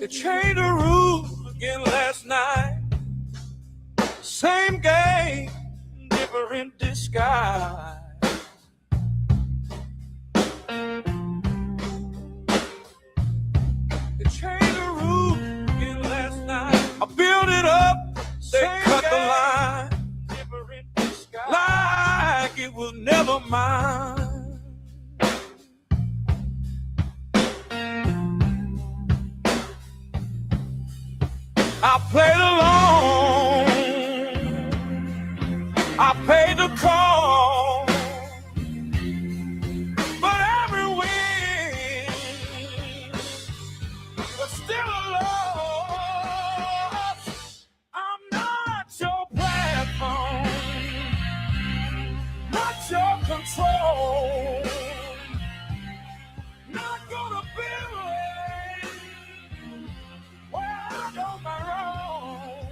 They changed the rules again last night. Same game, different disguise. They changed the rules again last night. I built it up, they cut the line. Different disguise. Like it was never mine. I played along, I paid the call, but every win was still a loss. I'm not your platform, not your control, not gonna build it where I go my road.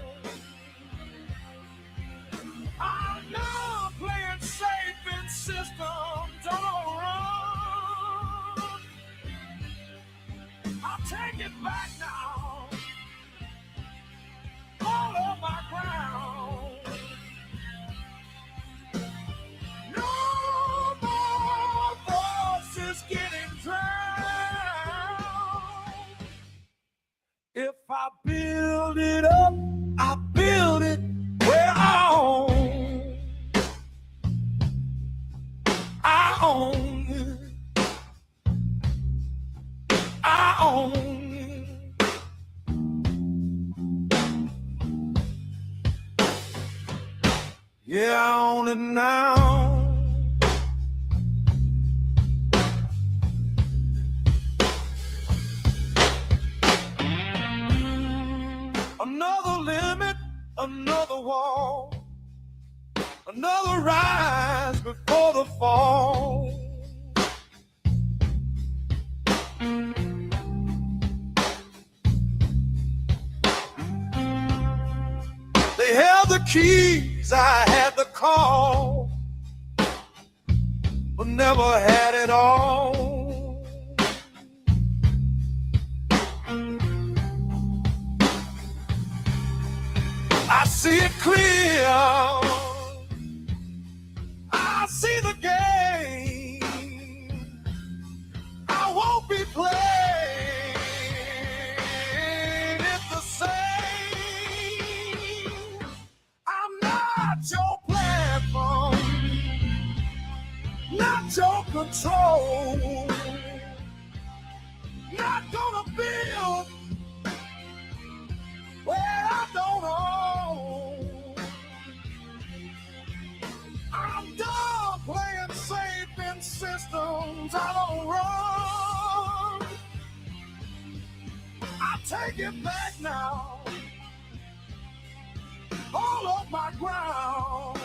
I'm not playing safe in systems don't run. I'll take it back now, all of my ground. No more voices getting drowned. If I build it up, I build it where I own. I own it. I own it. Yeah, I own it now. Another limit, another wall, another rise before the fall. They held the keys, I had the call, but never had it all. I see it clear. I see the game. I won't be playing it the same. I'm not your platform, not your control. Not gonna build where I don't own. I'm done playing safe in systems I don't run. I take it back now, all of my ground.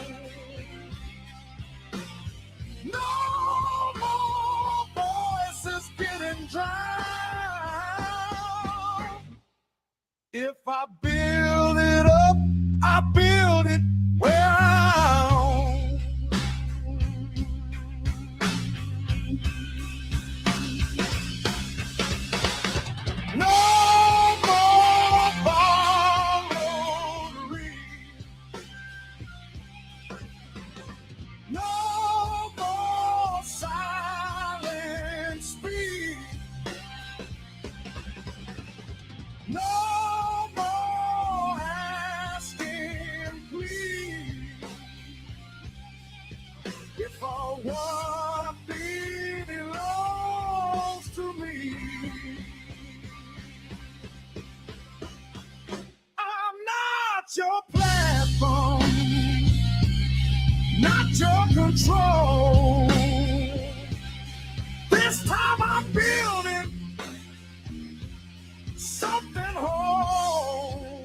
No more voices getting drowned. If I build it up, I build it where I own. No more borrowed dreams. No more silent speech. No more asking, please. If all what I feel belongs to me, I'm not your platform, not your control. This time I'm building something whole.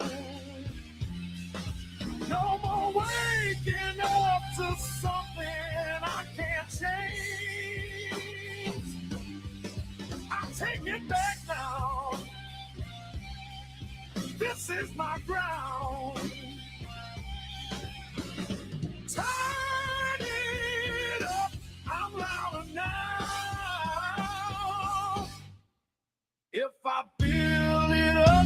No more waking up to something I can't change. I take it back now. This is my ground. Turn it up, I'm louder now. If I build it up,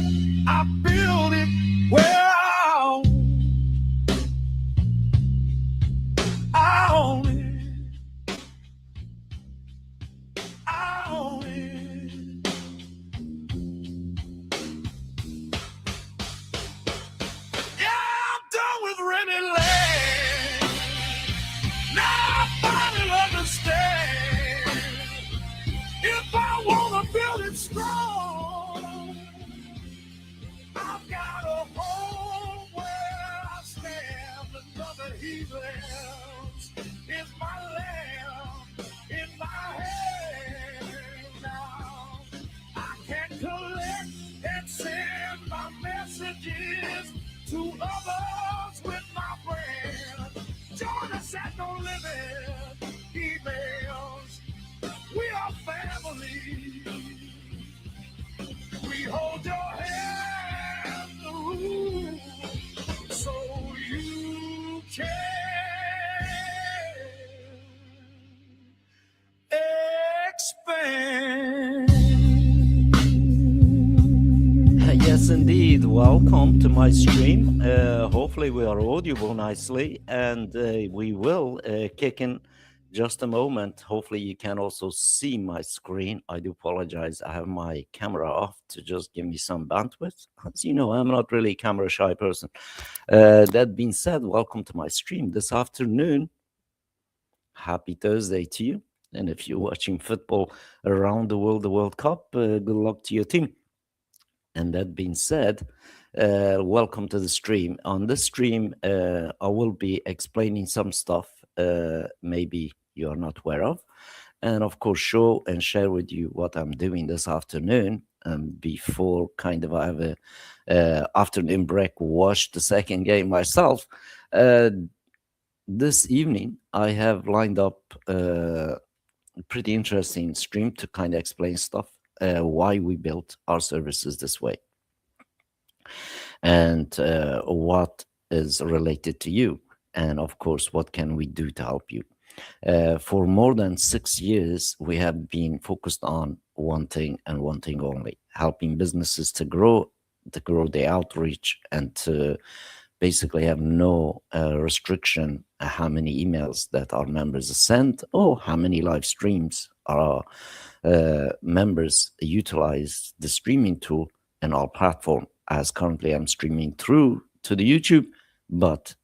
I've got a home where I stand, another he lives is my lamb in my hand now. I can collect and send my messages to others with my friends. Join us at No Limit Emails. We are family. We hold your hand, ooh, so you can expand. Yes, indeed. Welcome to my stream. Hopefully, we are audible nicely, and we will kick in just a moment. Hopefully, you can also see my screen. I do apologize. I have my camera off to just give me some bandwidth. As you know, I'm not really a camera shy person. That being said, welcome to my stream this afternoon. Happy Thursday to you. And if you're watching football around the world, the World Cup, good luck to your team. And that being said, welcome to the stream. On this stream, I will be explaining some stuff maybe you are not aware of, and of course, show and share with you what I'm doing this afternoon. Before kind of I have a afternoon break, watch the second game myself. This evening, I have lined up a pretty interesting stream to kind of explain stuff, why we built our services this way, and what is related to you, and of course, what can we do to help you. For more than 6 years, we have been focused on one thing and one thing only: helping businesses to grow their outreach, and to basically have no restriction how many emails that our members send, or how many live streams our members utilize the streaming tool in our platform. As currently I'm streaming through to the YouTube, but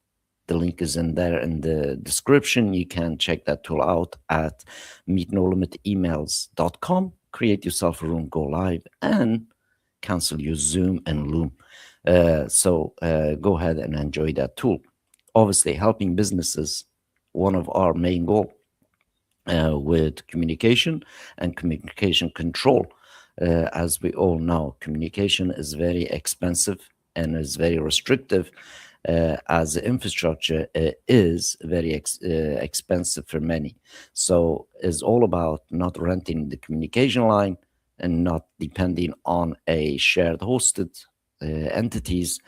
the link is in there in the description. You can check that tool out at meetnolimitemails.com. Create yourself a room, go live, and cancel your Zoom and Loom. So go ahead and enjoy that tool. Obviously, helping businesses, one of our main goal with communication and communication control. As we all know, communication is very expensive and is very restrictive. As the infrastructure is very expensive for many. So it's all about not renting the communication line and not depending on a shared hosted entities.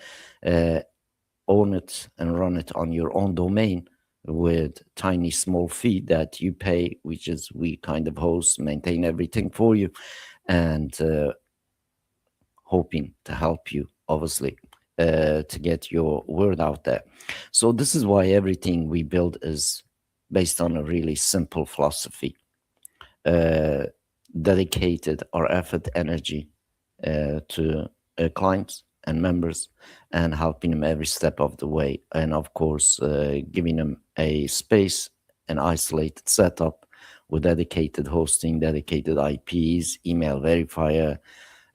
Own it and run it on your own domain with tiny small fee that you pay, which is we kind of host, maintain everything for you, and hoping to help you, obviously, to get your word out there. So this is why everything we build is based on a really simple philosophy. Dedicated our effort, energy to clients and members, and helping them every step of the way. And of course, giving them a space, an isolated setup with dedicated hosting, dedicated IPs, email verifier,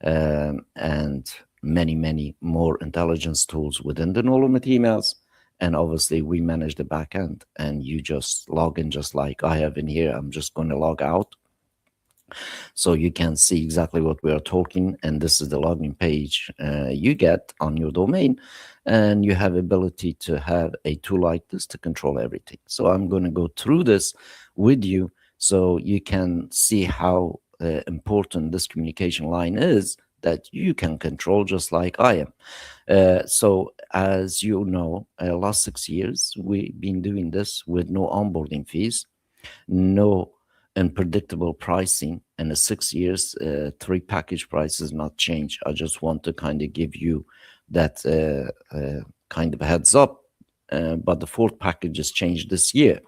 and many more intelligence tools within the No Limit emails. And obviously we manage the back end, and you just log in just like I have in here. I'm just going to log out so you can see exactly what we are talking. And this is the login page you get on your domain, and you have ability to have a tool like this to control everything. So I'm going to go through this with you so you can see how important this communication line is that you can control just like I am. So as you know, last 6 years, we've been doing this with no onboarding fees, no unpredictable pricing, and the 6 years, 3 package prices not change. I just want to kind of give you that kind of heads up. But the 4th package has changed this year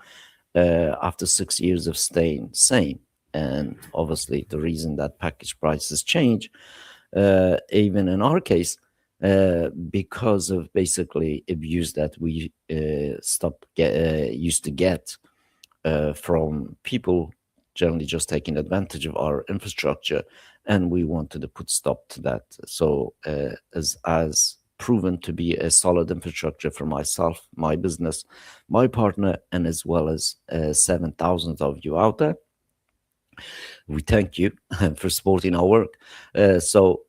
after 6 years of staying same. And obviously the reason that package prices change, even in our case, because of basically abuse that we used to get from people generally just taking advantage of our infrastructure and we wanted to put stop to that. So as proven to be a solid infrastructure for myself, my business, my partner, and as well as 7,000 of you out there. We thank you for supporting our work. So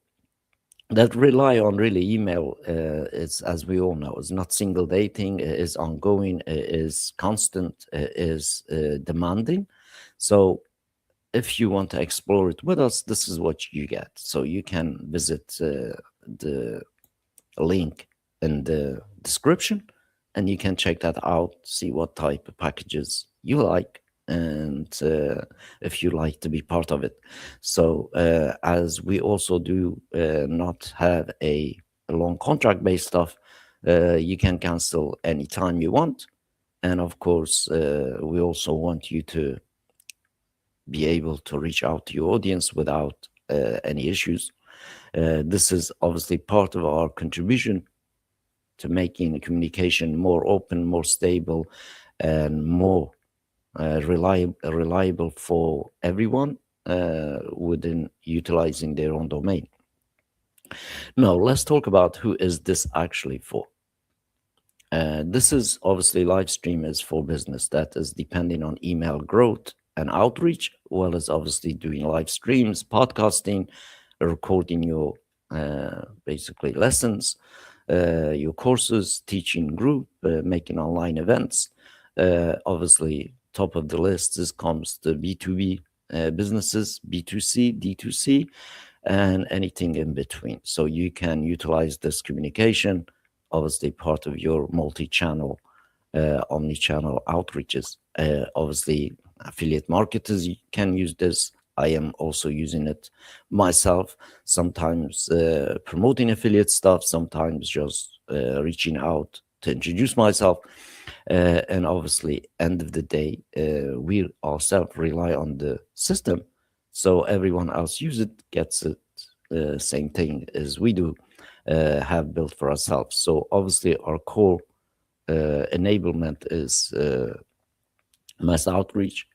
that rely on really email is, as we all know, is not single dating, is ongoing, is constant, is demanding. So if you want to explore it with us, this is what you get. So you can visit the link in the description, and you can check that out, see what type of packages you like, and if you like to be part of it. So as we also do not have a long contract based stuff, you can cancel anytime you want. And of course, we also want you to be able to reach out to your audience without any issues. This is obviously part of our contribution to making the communication more open, more stable, and more reliable for everyone within utilizing their own domain. Now, let's talk about who is this actually for. This is obviously LiveStream is for business that is depending on email growth and outreach, well as obviously doing live streams, podcasting, recording your basically lessons, your courses, teaching group, making online events. Obviously, top of the list is comes the B2B businesses, B2C, D2C, and anything in between. So you can utilize this communication, obviously part of your multi-channel, omni-channel outreaches. Obviously, affiliate marketers can use this. I am also using it myself, sometimes promoting affiliate stuff, sometimes just reaching out to introduce myself. And obviously, end of the day, we ourselves rely on the system. So everyone else use it, gets it, same thing as we do, have built for ourselves. So obviously our core enablement is mass outreach,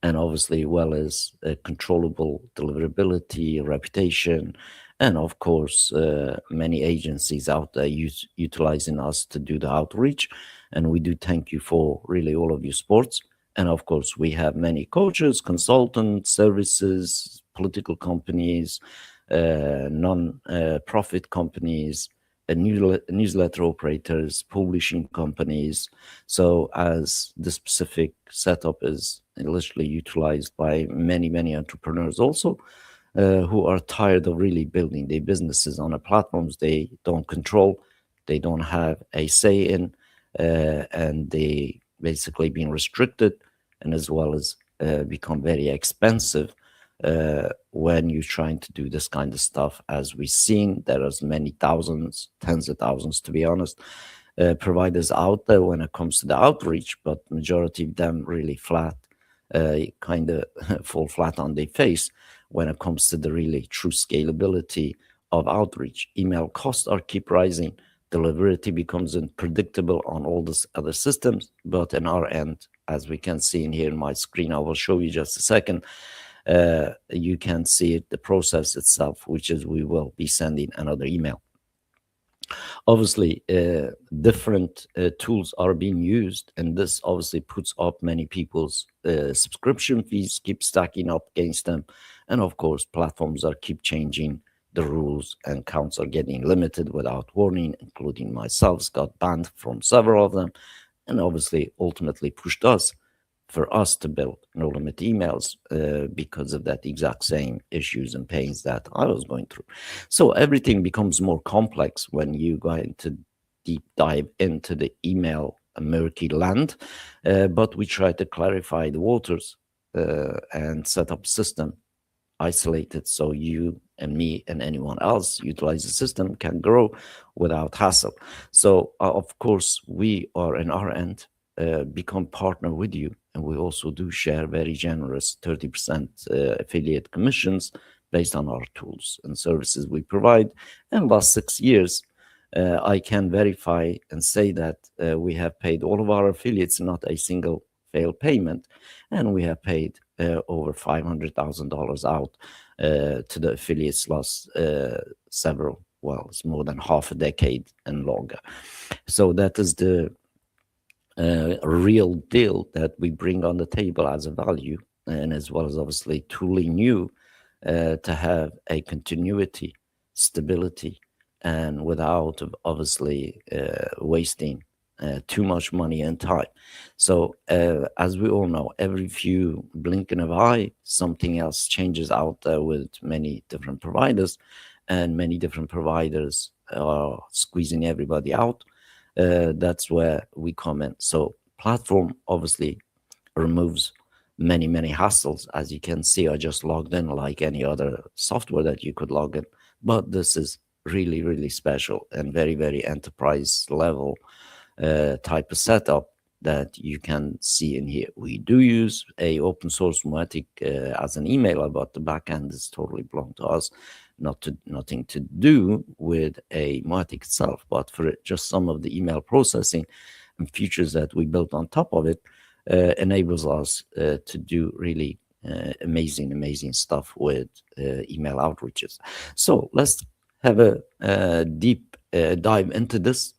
and obviously well as controllable deliverability, reputation, and of course many agencies out there utilizing us to do the outreach. And we do thank you for really all of your supports. And of course we have many coaches, consultants, services, political companies, non-profit companies, newsletter operators, publishing companies. So as the specific setup is literally utilized by many entrepreneurs also, who are tired of really building their businesses on a platforms they don't control, they don't have a say in, and they basically being restricted, and as well as become very expensive when you're trying to do this kind of stuff. As we've seen, there is many thousands, tens of thousands, to be honest, providers out there when it comes to the outreach, but majority of them really flat, kind of fall flat on their face when it comes to the really true scalability of outreach. Email costs are keep rising. Deliverability becomes unpredictable on all these other systems, but in our end, as we can see in here in my screen, I will show you just a second. You can see it, the process itself, which is we will be sending another email. Obviously, different tools are being used, and this obviously puts up many people's subscription fees, keep stacking up against them. And of course, platforms are keep changing the rules, and accounts are getting limited without warning, including myself, got banned from several of them, and obviously ultimately pushed us for us to build no limit emails because of that exact same issues and pains that I was going through. So everything becomes more complex when you go into deep dive into the email murky land, but we try to clarify the waters and set up a system isolated so you and me and anyone else utilize the system can grow without hassle. So of course we are in our end become partner with you, and we also do share very generous 30% affiliate commissions based on our tools and services we provide. In the last 6 years, I can verify and say that we have paid all of our affiliates not a single failed payment, and we have paid over $500,000 out to the affiliates last several, well, it's more than half a decade and longer. So that is the real deal that we bring on the table as a value, and as well as obviously tooling you to have a continuity, stability, and without obviously wasting too much money and time. So as we all know, every few blinking of eye, something else changes out there with many different providers, and many different providers are squeezing everybody out. That's where we come in. So platform obviously removes many hassles. As you can see, I just logged in like any other software that you could log in, but this is really special and very enterprise level type of setup that you can see in here. We do use a open source Moetic as an emailer, but the backend is totally belong to us. Nothing to do with a Moetic itself, but for it, just some of the email processing and features that we built on top of it enables us to do really amazing stuff with email outreaches. So let's have a deep dive into this.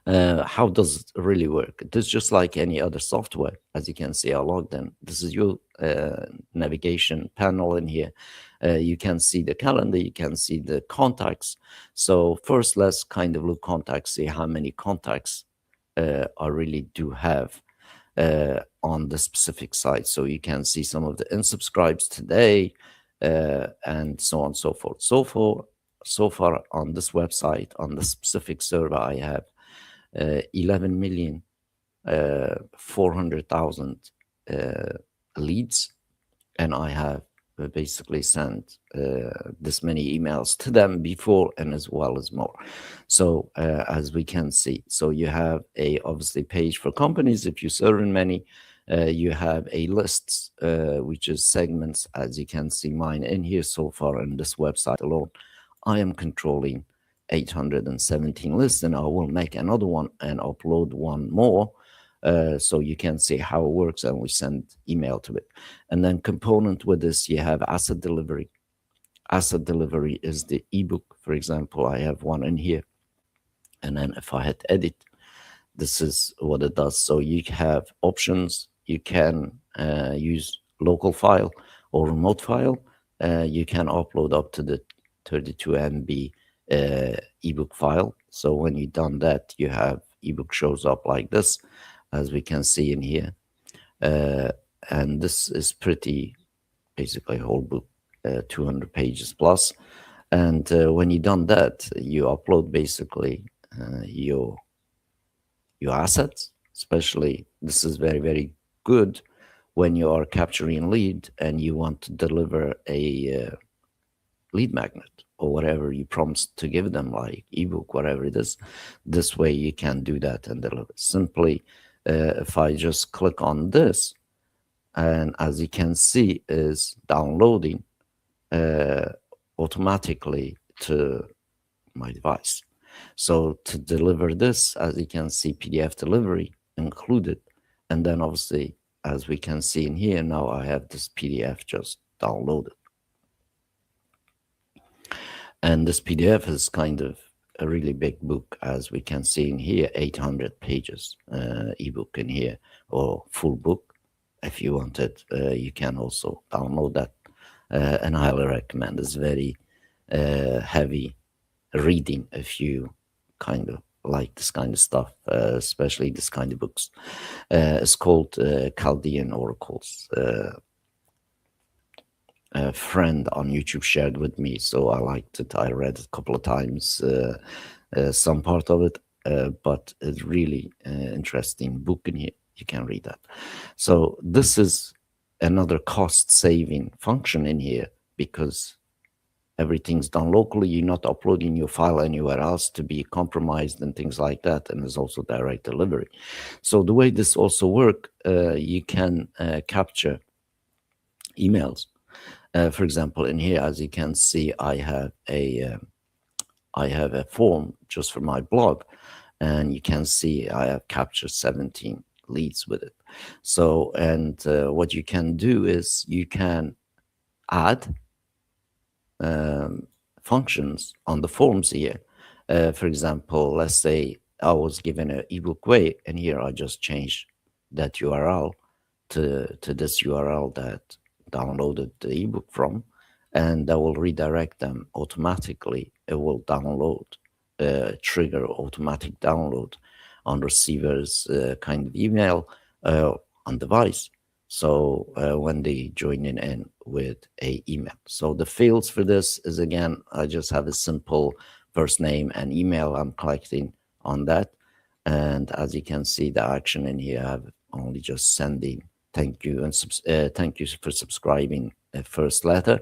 How does it really work? It is just like any other software. As you can see, I logged in. This is your navigation panel in here. You can see the calendar, you can see the contacts. So first, let's kind of look contacts, see how many contacts I really do have on the specific site. So you can see some of the unsubscribes today and so on and so forth. So far on this website, on the specific server, I have 11,400,000 leads, and I have basically sent this many emails to them before and as well as more. So as we can see, so you have a obviously page for companies. If you serve in many, you have a lists, which is segments. As you can see mine in here so far in this website alone, I am controlling 817 lists, and I will make another one and upload one more so you can see how it works, and we send email to it. And then component with this, you have asset delivery. Asset delivery is the ebook. For example, I have one in here, and then if I hit edit, this is what it does. So you have options. You can use local file or remote file. You can upload up to the 32 MB ebook file. So when you've done that, you have ebook shows up like this, as we can see in here. And this is pretty, basically a whole book, 200 pages plus. And when you've done that, you upload basically your assets. Especially, this is very good when you are capturing lead and you want to deliver a lead magnet or whatever you promised to give them, like ebook, whatever it is. This way you can do that and deliver. Simply, if I just click on this, and as you can see, is downloading automatically to my device. So to deliver this, as you can see, PDF delivery included. And then obviously, as we can see in here, now I have this PDF just downloaded. And this PDF is kind of a really big book, as we can see in here, 800 pages ebook in here, or full book. If you want it, you can also download that, and I highly recommend. It's very heavy reading if you kind of like this kind of stuff, especially this kind of books. It's called Chaldean Oracles. A friend on YouTube shared with me, so I liked it. I read it a couple of times, some part of it, but it's really interesting book in here. You can read that. So this is another cost-saving function in here, because everything's done locally. You're not uploading your file anywhere else to be compromised and things like that. And there's also direct delivery. So the way this also works, you can capture emails. For example, in here, as you can see, I have a form just for my blog, and you can see I have captured 17 leads with it. So, and what you can do is you can add functions on the forms here. For example, let's say I was given an ebook way, and here I just change that URL to this URL that downloaded the ebook from, and that will redirect them automatically. It will download, trigger automatic download on receiver's kind of email on device. So when they join in with a email. So the fields for this is, again, I just have a simple first name and email I'm collecting on that. And as you can see, the action in here, I have only just sending thank you and thank you for subscribing a first letter.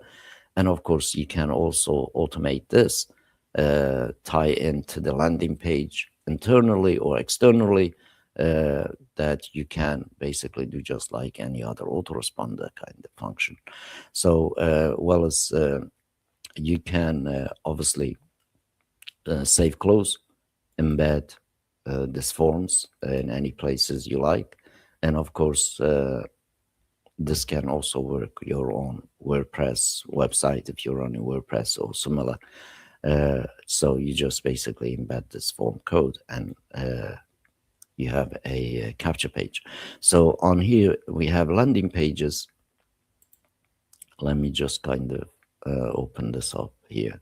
And of course, you can also automate this, tie into the landing page internally or externally, that you can basically do just like any other autoresponder kind of function. So, well as you can obviously save close, embed these forms in any places you like, and of course, this can also work your own WordPress website if you're running WordPress or similar. So you just basically embed this form code, and you have a capture page. So on here we have landing pages. Let me just kind of open this up here.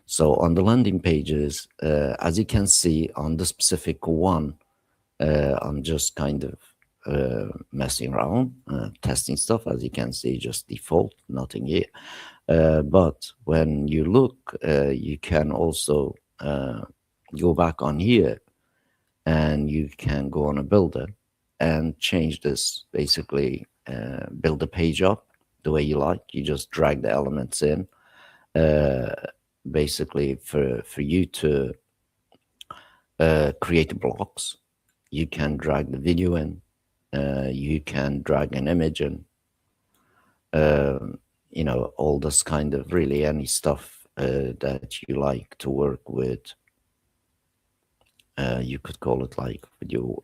So on the landing pages, as you can see on the specific one, I'm just kind of messing around, testing stuff. As you can see, just default, nothing here. But when you look, you can also go back on here, and you can go on a builder and change this, basically build the page up the way you like. You just drag the elements in, basically for you to create blocks. You can drag the video in, you can drag an image in, you know, all this kind of, really any stuff that you like to work with. You could call it like video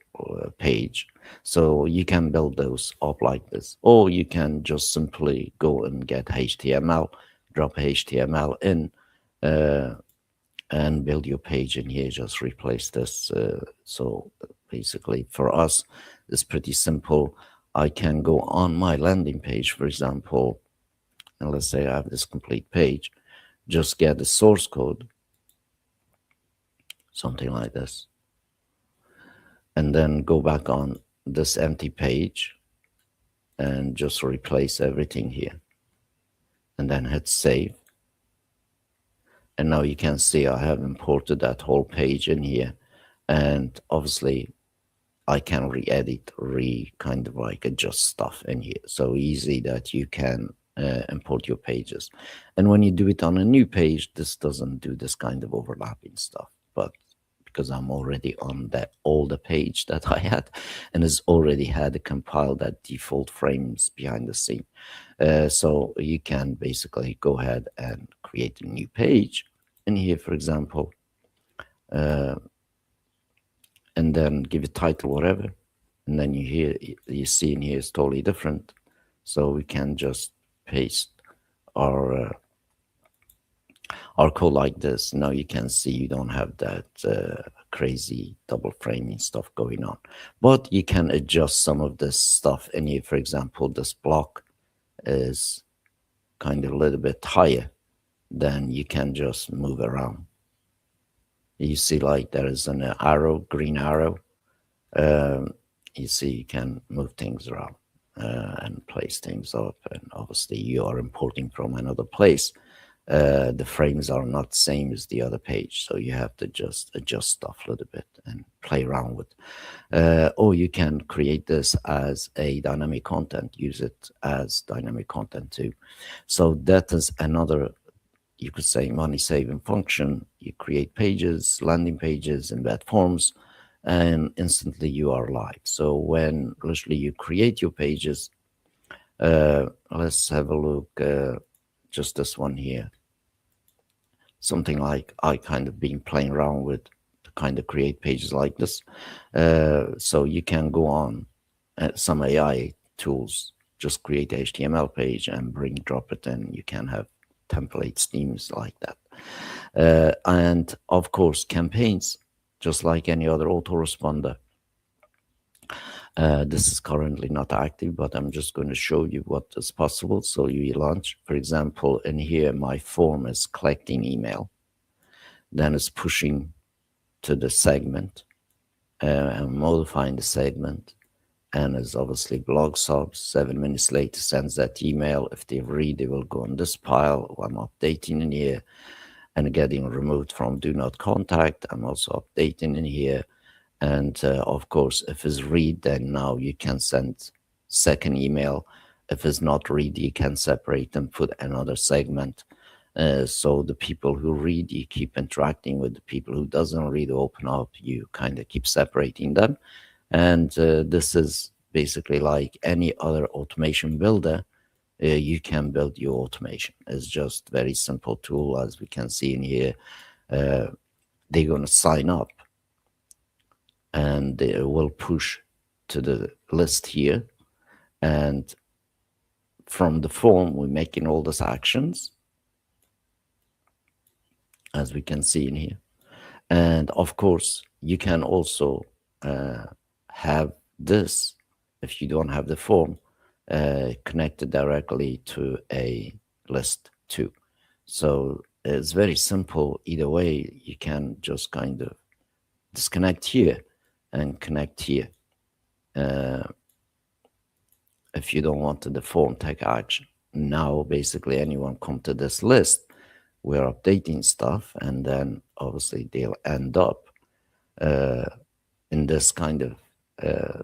page. So you can build those up like this, or you can just simply go and get HTML, drop HTML in, and build your page in here. Just replace this. So basically for us, it's pretty simple. I can go on my landing page, for example, and let's say I have this complete page, just get the source code, something like this, and then go back on this empty page and just replace everything here, and then hit save. And now you can see I have imported that whole page in here, and obviously I can re-edit, kind of like adjust stuff in here. So easy that you can import your pages. And when you do it on a new page, this doesn't do this kind of overlapping stuff. But because I'm already on that older page that I had, and it's already had compiled that default frames behind the scene. So you can basically go ahead and create a new page in here, for example, and then give it title, whatever. And then you see in here is totally different. So we can just paste our code like this. Now you can see you don't have that crazy double framing stuff going on, but you can adjust some of this stuff in here. For example, this block is kind of a little bit higher, then you can just move around. You see like there is an arrow, green arrow. You see you can move things around and place things up, and obviously you are importing from another place. The frames are not same as the other page, so you have to just adjust stuff a little bit and play around with. Or you can create this as a dynamic content, use it as dynamic content too. So that is another, you could say, money-saving function. You create pages, landing pages, embed forms, and instantly you are live. So when literally you create your pages, let's have a look, just this one here. Something like I kind of been playing around with to kind of create pages like this. So you can go on some AI tools just create HTML page and drop it in. You can have templates, themes like that. And of course, campaigns, just like any other autoresponder. This is currently not active, but I'm just going to show you what is possible. So you launch, for example, in here, my form is collecting email, then it's pushing to the segment, and modifying the segment, and is obviously blog subs. 7 minutes later sends that email. If they read, they will go on this pile. I'm updating in here and getting removed from do not contact. I'm also updating in here. And of course, if it's read, then now you can send second email. If it's not read, you can separate and put another segment. So the people who read, you keep interacting with. The people who doesn't read, open up, you kind of keep separating them. And this is basically like any other automation builder. You can build your automation. It's just very simple tool, as we can see in here. They're going to sign up and they will push to the list here. And from the form, we're making all these actions, as we can see in here. And of course, you can also have this, if you don't have the form, connected directly to a list too. So it's very simple. Either way, you can just kind of disconnect here and connect here. If you don't want the form take action. Now, basically, anyone come to this list, we're updating stuff, and then obviously they'll end up in this kind of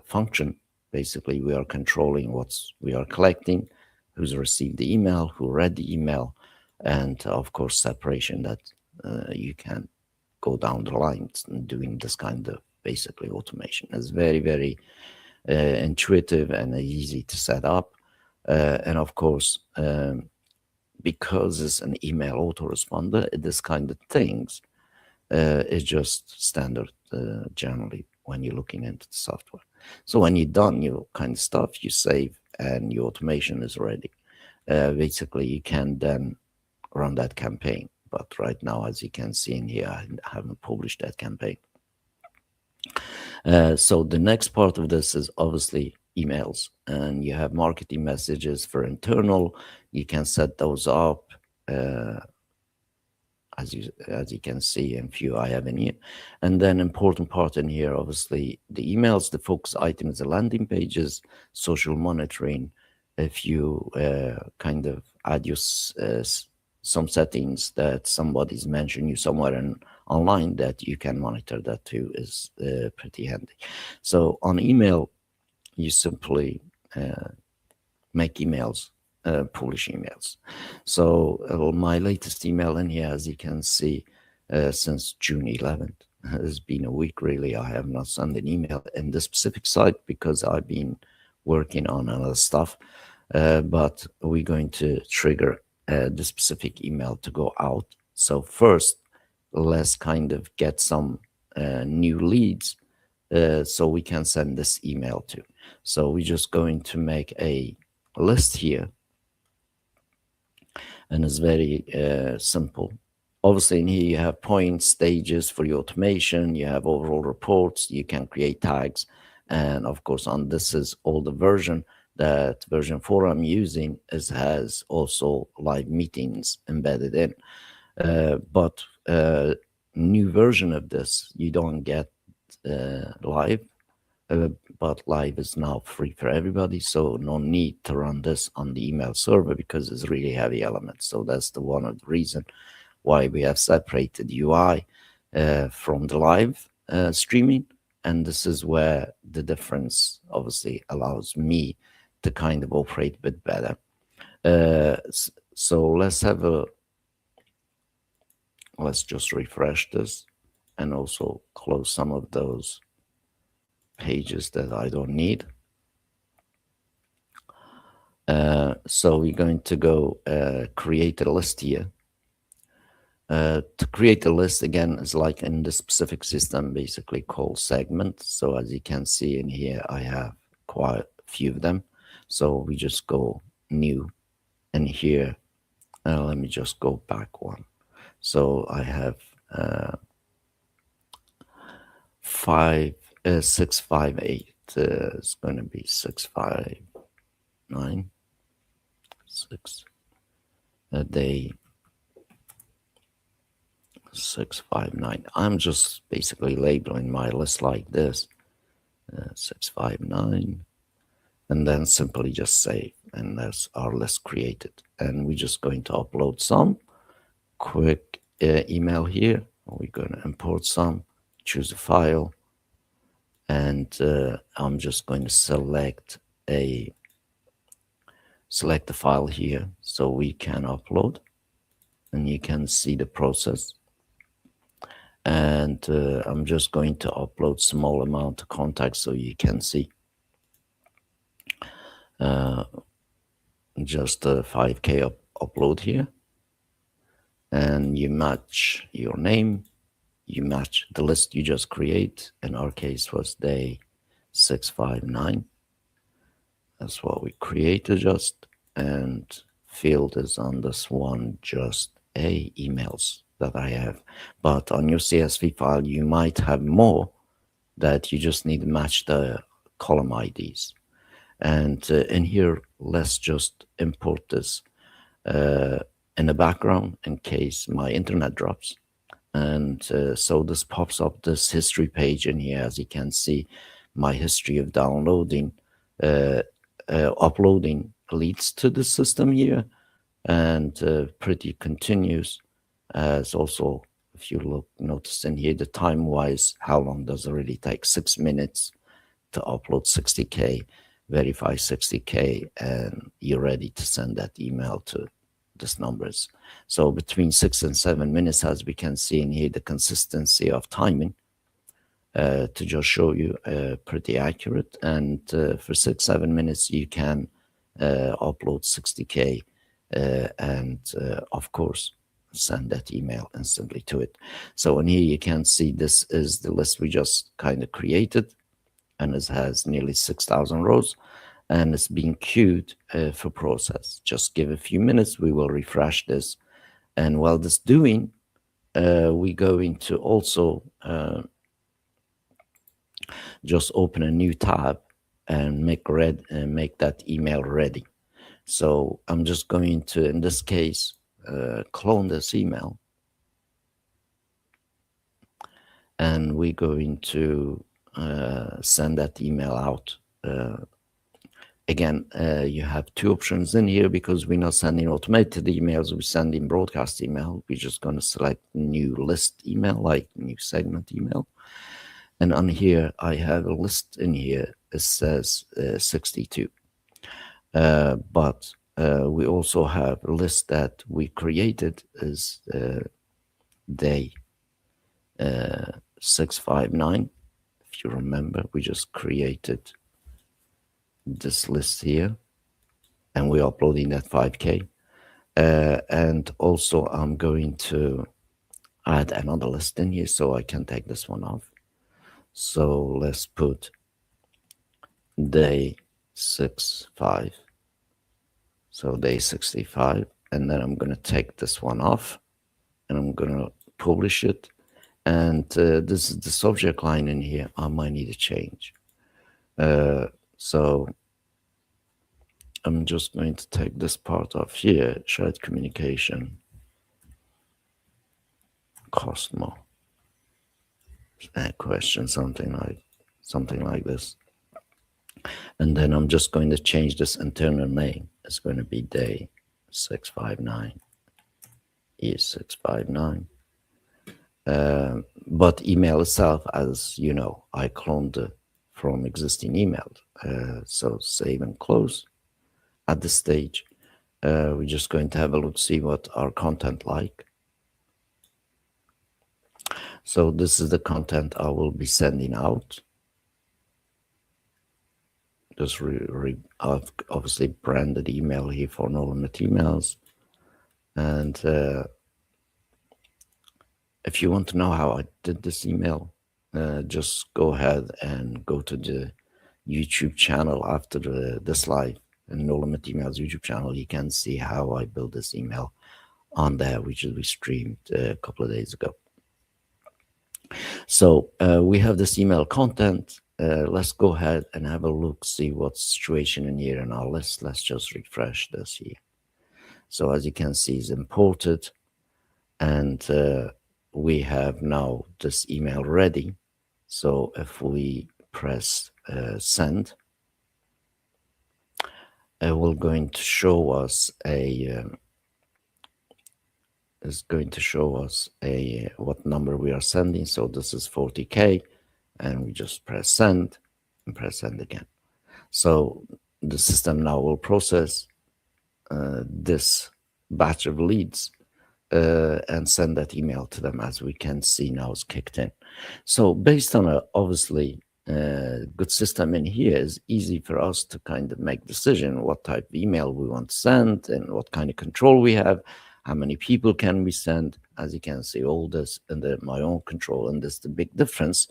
function. Basically, we are controlling we are collecting, who's received the email, who read the email, and of course, separation that you can go down the line doing this kind of basically automation. It's very, very intuitive and easy to set up. And of course, because it's an email autoresponder, this kind of things is just standard generally when you're looking into the software. So when you're done your kind of stuff, you save and your automation is ready. Basically, you can then run that campaign. But right now, as you can see in here, I haven't published that campaign. So the next part of this is obviously emails, and you have marketing messages for internal. You can set those up as you can see in few I have in here. And then important part in here, obviously the emails, the focus items, the landing pages, social monitoring. If you kind of add your some settings that somebody's mentioned you somewhere online that you can monitor that too is pretty handy. So on email, you simply make emails, publish emails. So my latest email in here, as you can see, since June 11th, has been a week really. I have not sent an email in this specific site because I've been working on other stuff. But we're going to trigger the specific email to go out. So first, let's kind of get some new leads so we can send this email to. So we're just going to make a list here, and it's very simple. Obviously in here you have points, stages for your automation, you have overall reports, you can create tags, and of course on this is all the version. That version 4 I'm using has also live meetings embedded in. But new version of this, you don't get live, but live is now free for everybody. So no need to run this on the email server because it's really heavy elements. So that's the one of the reason why we have separated UI from the live streaming. And this is where the difference obviously allows me to kind of operate a bit better. So let's just refresh this and also close some of those pages that I don't need. So we're going to go create a list here. To create a list again is like in the specific system basically called segment. So as you can see in here, I have quite a few of them. So we just go new, and here, let me just go back one. So I have 658. It's going to be 659. 6 a day 659. I'm just basically labeling my list like this, 659, and then simply just save, and that's our list created. And we're just going to upload some quick email here. We're going to import some, choose a file, and I'm just going to select the file here so we can upload, and you can see the process. And I'm just going to upload small amount of contacts so you can see. Just a 5K upload here, and you match your name, you match the list you just create. In our case was day 659. That's what we created just, and field is on this one, just emails that I have. But on your CSV file, you might have more that you just need to match the column IDs. And in here, let's just import this in the background in case my internet drops. And so this pops up this history page in here. As you can see, my history of downloading, uploading leads to the system here, and pretty continuous. As also, if you look, notice in here the time wise, how long does it really take? 6 minutes to upload 60K, verify 60K, and you're ready to send that email to these numbers. So between 6 and 7 minutes, as we can see in here, the consistency of timing, to just show you, pretty accurate. And for 6-7 minutes, you can upload 60K, and of course, send that email instantly to it. So in here, you can see this is the list we just kind of created, and it has nearly 6,000 rows, and it's being queued for process. Just give a few minutes, we will refresh this. And while this doing, we going to also just open a new tab and make that email ready. So I'm just going to, in this case, clone this email, and we're going to send that email out. Again, you have two options in here, because we're not sending automated emails, we're sending broadcast email. We're just going to select new list email, like new segment email. And on here, I have a list in here. It says 62. But we also have a list that we created is day 659. If you remember, we just created this list here, and we're uploading that 5K. And also I'm going to add another list in here, so I can take this one off. So let's put day 65. So day 65, and then I'm going to take this one off, and I'm going to publish it. And this is the subject line in here. I might need to change. So I'm just going to take this part off here, shared communication, customer question, something like this. And then I'm just going to change this internal name. It's going to be day 659, E659. But email itself, as you know, I cloned it from existing email. So save and close. At this stage, we're just going to have a look, see what our content like. So this is the content I will be sending out. Just obviously branded email here for no limit emails. And if you want to know how I did this email, just go ahead and go to the YouTube channel after this live, and No Limit Emails YouTube channel, you can see how I built this email on there, which we streamed a couple of days ago. So we have this email content. Let's go ahead and have a look, see what's situation in here in our list. Let's just refresh this here. So as you can see, it's imported, and we have now this email ready. So if we press send, it will going to show us a is going to show us a what number we are sending. So this is 40K, and we just press send and press send again. So the system now will process this batch of leads and send that email to them. As we can see now, it's kicked in. So based on a obviously good system in here, is easy for us to kind of make decision what type of email we want to send and what kind of control we have, how many people can we send. As you can see, all this under my own control, and this is the big difference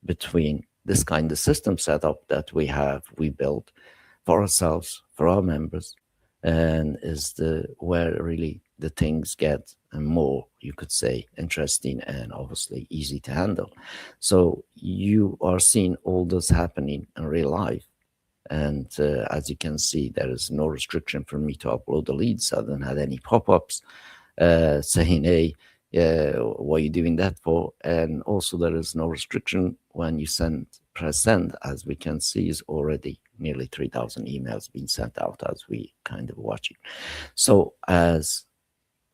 between this kind of system setup that we built for ourselves, for our members, and is the where really the things get more, you could say, interesting and obviously easy to handle. So you are seeing all this happening in real life. And as you can see, there is no restriction for me to upload the leads. I haven't had any pop-ups saying, hey, what are you doing that for? And also there is no restriction when you press send. As we can see, is already nearly 3,000 emails being sent out as we kind of watching. So as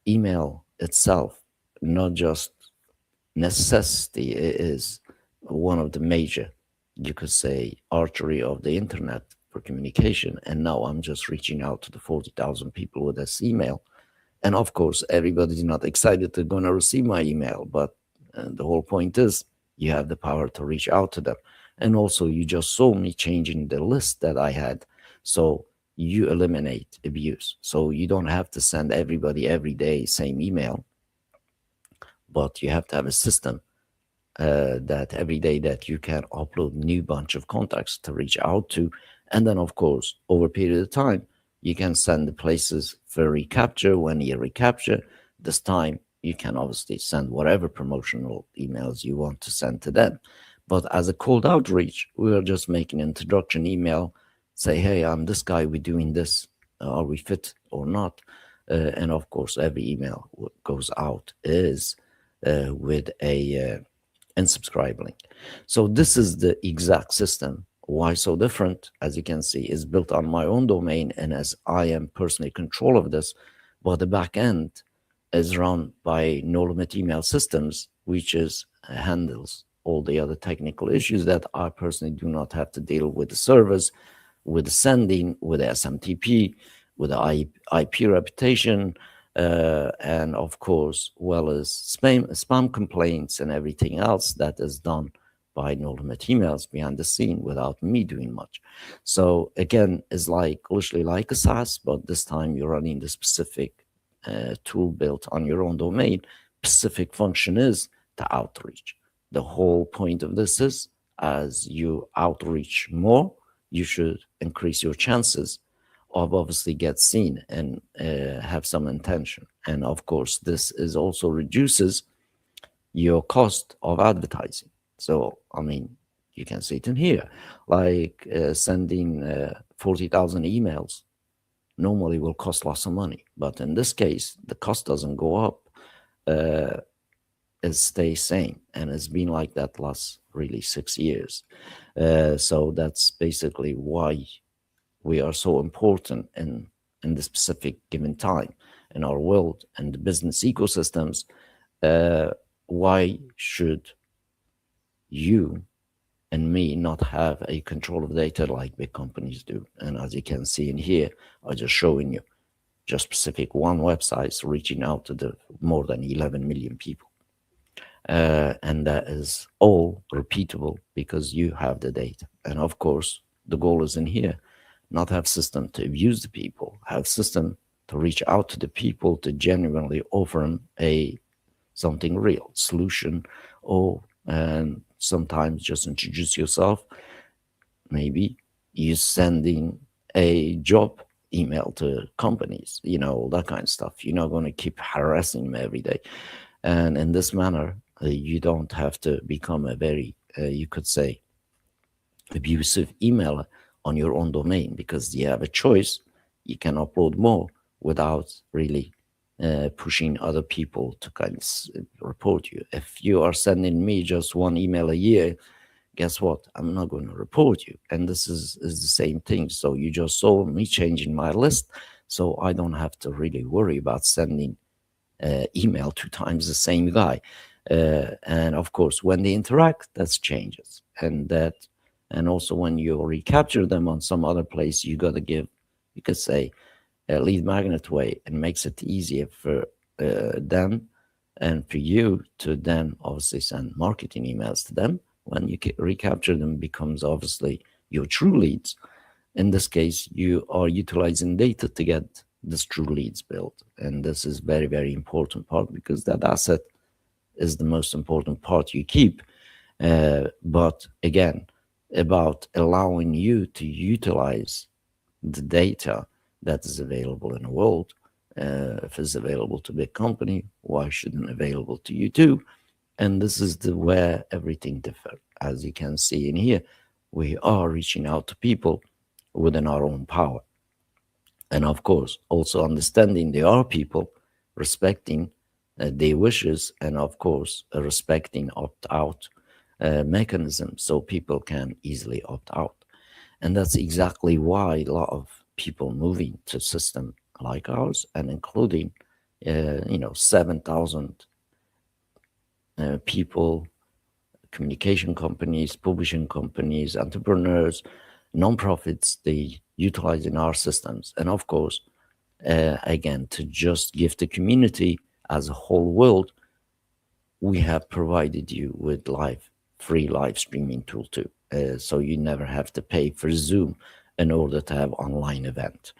email itself, not just necessity, it is one of the major, you could say, artery of the internet for communication. And now I'm just reaching out to the 40,000 people with this email. And of course, everybody's not excited to going to receive my email, but the whole point is you have the power to reach out to them. And also, you just saw me changing the list that I had. So you eliminate abuse. So you don't have to send everybody every day same email, but you have to have a system that every day that you can upload new bunch of contacts to reach out to. And then, of course, over a period of time, you can send the places for recapture. When you recapture, this time you can obviously send whatever promotional emails you want to send to them. But as a cold outreach, we are just making an introduction email, say, hey, I'm this guy, we're doing this, are we fit or not? And of course, every email goes out is with a unsubscribe link. So this is the exact system. Why so different? As you can see, is built on my own domain, and as I am personally control of this, but the back end is run by No Limit Email Systems, which is handles all the other technical issues that I personally do not have to deal with the servers, with the sending, with the SMTP, with the IP reputation, and of course, well as spam complaints and everything else that is done by No Limit Emails behind the scene without me doing much. So again, it's like literally like a SaaS, but this time you're running the specific tool built on your own domain. Specific function is to outreach. The whole point of this is, as you outreach more, you should increase your chances of obviously get seen and have some intention. And of course, this is also reduces your cost of advertising. So, I mean, you can see it in here, like sending 40,000 emails normally will cost lots of money. But in this case, the cost doesn't go up, it stays same. And it's been like that last really 6 years. So that's basically why we are so important in the specific given time in our world and the business ecosystems. Why should you and me not have a control of data like big companies do? And as you can see in here, I'm just showing you just specific one website reaching out to the more than 11 million people. And that is all repeatable because you have the data. And of course, the goal is in here, not have system to abuse the people, have system to reach out to the people to genuinely offer them something real solution, or and sometimes just introduce yourself, maybe you sending a job email to companies, all that kind of stuff. You're not going to keep harassing them every day. And in this manner, you don't have to become a very, you could say, abusive email on your own domain, because you have a choice. You can upload more without really pushing other people to kind of report you. If you are sending me just one email a year, guess what? I'm not going to report you. And this is the same thing. So you just saw me changing my list. So I don't have to really worry about sending email 2 times the same guy. And of course, when they interact, that changes. And also when you recapture them on some other place, you got to give, you could say, a lead magnet way, and makes it easier for them and for you to then obviously send marketing emails to them. When you recapture them, becomes obviously your true leads. In this case, you are utilizing data to get this true leads built. And this is very, very important part, because that asset is the most important part you keep. But again, about allowing you to utilize the data that is available in the world. If it's available to big company, why shouldn't it available to you too? And this is the where everything differs. As you can see in here, we are reaching out to people within our own power. And of course, also understanding there are people respecting their wishes, and of course, respecting opt-out mechanism, so people can easily opt out. And that's exactly why a lot of people moving to system like ours, and including 7,000 people, communication companies, publishing companies, entrepreneurs, nonprofits, they utilize in our systems. And of course, again, to just give the community as a whole world, we have provided you with free live streaming tool too. So you never have to pay for Zoom in order to have online event.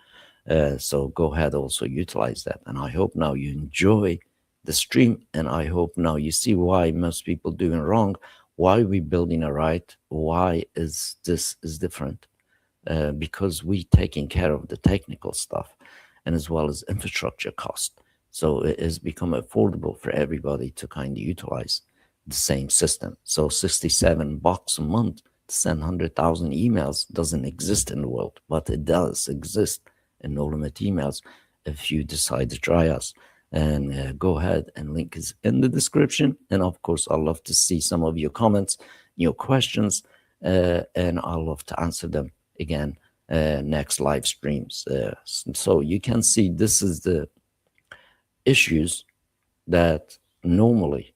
So go ahead, also utilize that. And I hope now you enjoy the stream, and I hope now you see why most people doing wrong, why we building a right, why is this is different. Because we taking care of the technical stuff, and as well as infrastructure cost. So it has become affordable for everybody to kind of utilize the same system. So $67 a month to send 100,000 emails doesn't exist in the world, but it does exist in No Limit Emails if you decide to try us. And go ahead, and link is in the description. And of course, I'd love to see some of your comments, your questions, and I'd love to answer them again next live streams. So you can see this is the issues that normally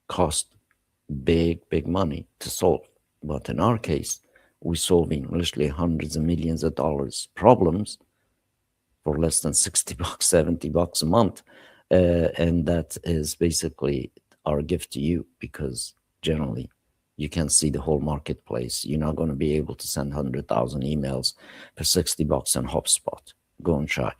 cost big money to solve, but in our case, we're solving literally hundreds of millions of dollars problems for less than $60, $70 a month. And that is basically our gift to you, because generally you can see the whole marketplace. You're not going to be able to send 100,000 emails for $60 on HubSpot. Go and try.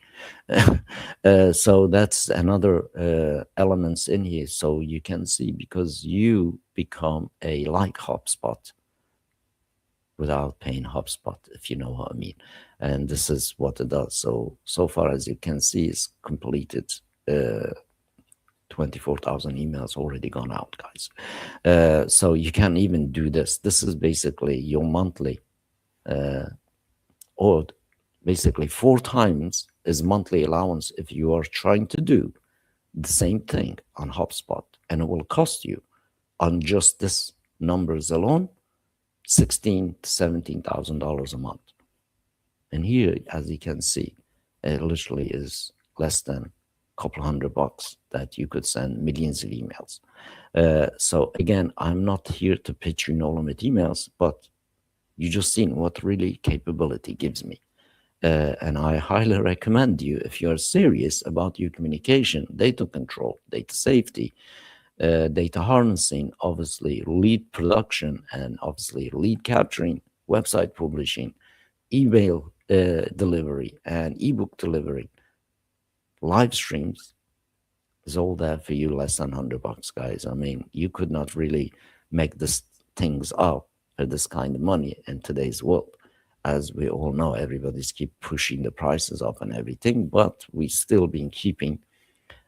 So that's another elements in here. So you can see, because you become a like HubSpot without paying HubSpot, if you know what I mean. And this is what it does. So far, as you can see, it's completed 24,000 emails already gone out, guys. So you can even do this. This is basically your monthly, or basically 4 times is monthly allowance if you are trying to do the same thing on HubSpot, and it will cost you on just this numbers alone $16,000 to $17,000 a month. And here, as you can see, it literally is less than a couple $100 that you could send millions of emails. So again, I'm not here to pitch you No Limit Emails, but you just seen what really capability gives me. And I highly recommend you, if you're serious about your communication, data control, data safety, data harnessing, obviously lead production, and obviously lead capturing, website publishing, email delivery, and ebook delivery, live streams, is all there for you less than $100, guys. I mean, you could not really make this things up for this kind of money in today's world. As we all know, everybody's keep pushing the prices up and everything, but we still been keeping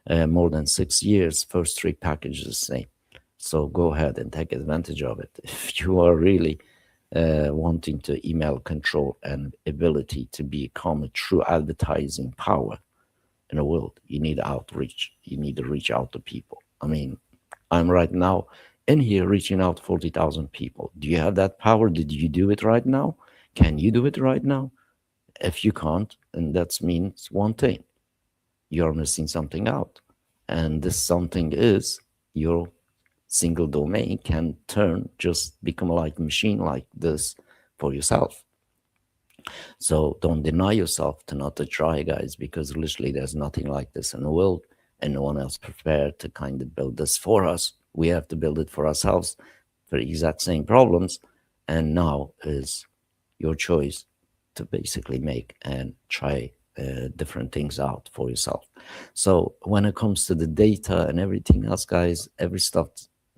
more than 6 years, first three packages the same. So go ahead and take advantage of it. If you are really wanting to email control and ability to become a true advertising power in the world, you need outreach. You need to reach out to people. I mean, I'm right now in here reaching out to 40,000 people. Do you have that power? Did you do it right now? Can you do it right now? If you can't, then that means one thing: you're missing something out. And this something is your single domain can turn, just become like a machine like this for yourself. So don't deny yourself to not to try, guys, because literally there's nothing like this in the world, and no one else prepared to kind of build this for us. We have to build it for ourselves for the exact same problems. And now is your choice to basically make and try different things out for yourself. So when it comes to the data and everything else, guys, every stuff,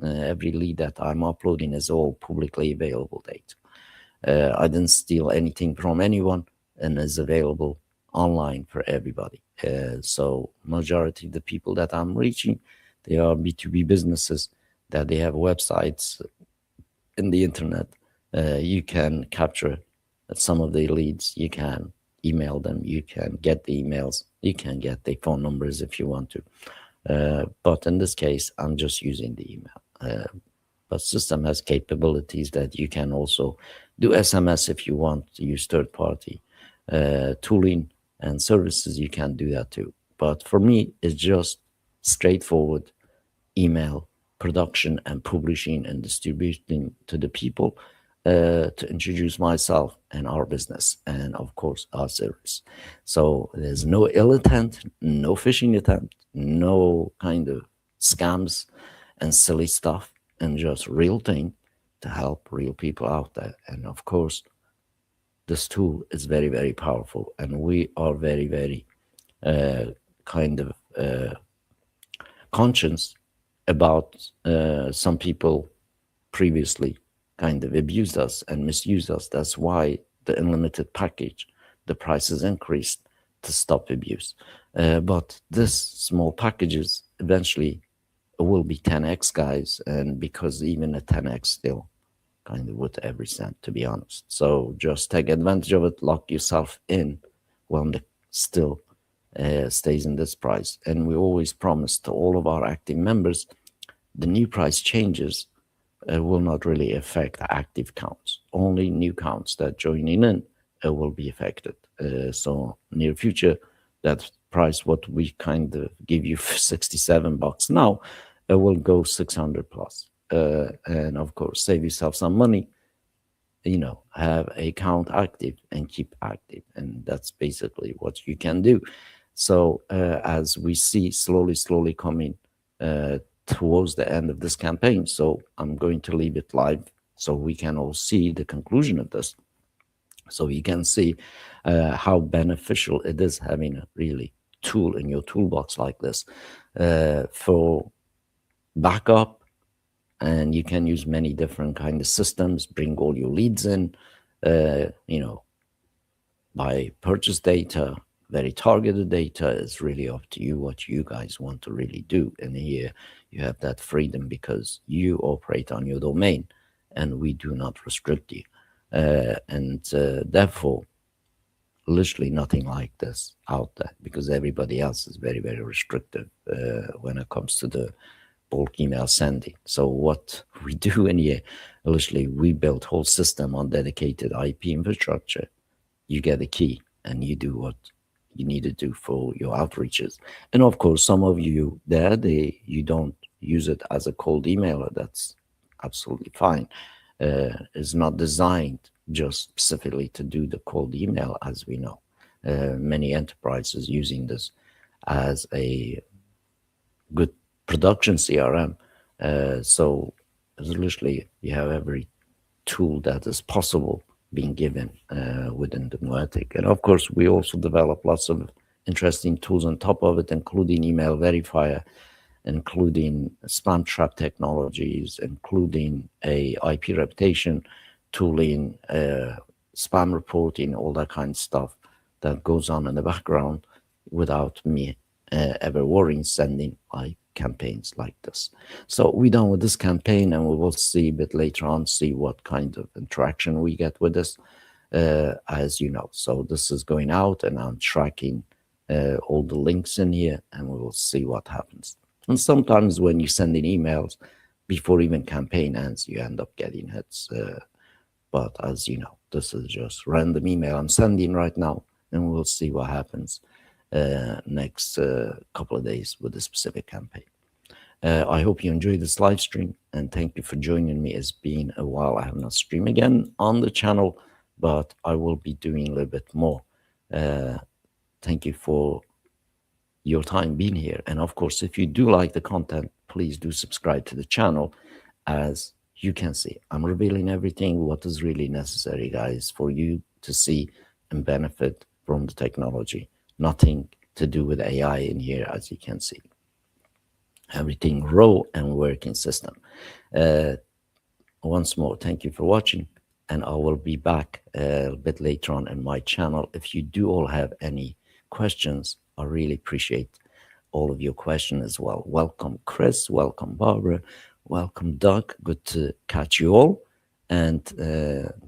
every lead that I'm uploading is all publicly available data. I didn't steal anything from anyone, and is available online for everybody. So majority of the people that I'm reaching, they are B2B businesses that they have websites in the internet. You can capture some of the leads. You can email them. You can get the emails. You can get the phone numbers if you want to. But in this case, I'm just using the email. But system has capabilities that you can also do SMS if you want to use third-party tooling and services. You can do that too. But for me, it's just straightforward email production and publishing and distributing to the people to introduce myself and our business and, of course, our service. So there's no ill intent, no phishing attempt, no kind of scams and silly stuff, and just real thing to help real people out there. And of course, this tool is very, very powerful, and we are very, very kind of conscious about some people previously kind of abused us and misused us. That's why the unlimited package, the prices increased to stop abuse. But this small packages eventually will be 10x, guys, and because even a 10x still kind of worth every cent, to be honest. So just take advantage of it, lock yourself in when the still stays in this price. And we always promise to all of our active members, the new price changes will not really affect active counts. Only new counts that joining in will be affected. So near future, that price, what we kind of give you for $67 now, will go 600 plus. And of course, save yourself some money, you know, have a account active and keep active. And that's basically what you can do. So as we see slowly coming towards the end of this campaign, so I'm going to leave it live so we can all see the conclusion of this. So you can see how beneficial it is having a really tool in your toolbox like this for backup. And you can use many different kind of systems, bring all your leads in, you know, by purchase data, very targeted data. Is really up to you what you guys want to really do. And here you have that freedom because you operate on your domain and we do not restrict you. And therefore, literally nothing like this out there because everybody else is very, very restrictive when it comes to the bulk email sending. So what we do in here, literally we built whole system on dedicated IP infrastructure. You get a key and you do what you need to do for your outreaches. And of course, some of you there, you don't use it as a cold emailer. That's absolutely fine. It's not designed just specifically to do the cold email, as we know. Many enterprises using this as a good production CRM. So literally you have every tool that is possible being given within the Noetic. And of course, we also develop lots of interesting tools on top of it, including email verifier, including spam trap technologies, including a IP reputation tooling, spam reporting, all that kind of stuff that goes on in the background without me ever worrying, sending like campaigns like this. So we're done with this campaign, and we will see a bit later on, see what kind of interaction we get with this, as you know. So this is going out, and I'm tracking all the links in here, and we will see what happens. And sometimes when you send in emails before even campaign ends, you end up getting hits. But as you know, this is just random email I'm sending right now, and we'll see what happens next couple of days with the specific campaign. I hope you enjoyed this live stream, and thank you for joining me. It's been a while. I have not streamed again on the channel, but I will be doing a little bit more. Thank you for your time being here. And of course, if you do like the content, please do subscribe to the channel. As you can see, I'm revealing everything what is really necessary, guys, for you to see and benefit from the technology. Nothing to do with AI in here, as you can see. Everything raw and working system. Once more, thank you for watching, and I will be back a bit later on in my channel. If you do all have any questions, I really appreciate all of your questions as well. Welcome, Chris. Welcome, Barbara. Welcome, Doug. Good to catch you all, and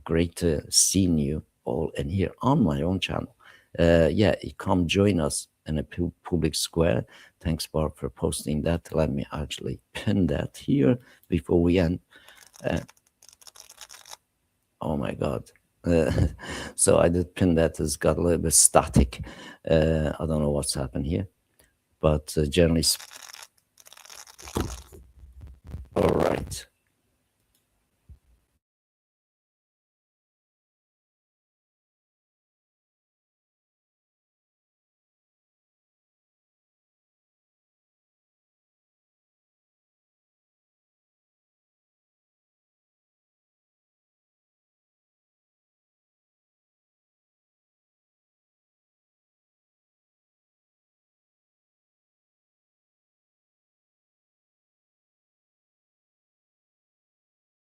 great to seeing you all in here on my own channel. Yeah, you come join us in a public square. Thanks, Barb, for posting that. Let me actually pin that here before we end. Oh my God. So I did pin that. It's got a little bit static. I don't know what's happened here, but generally, all right.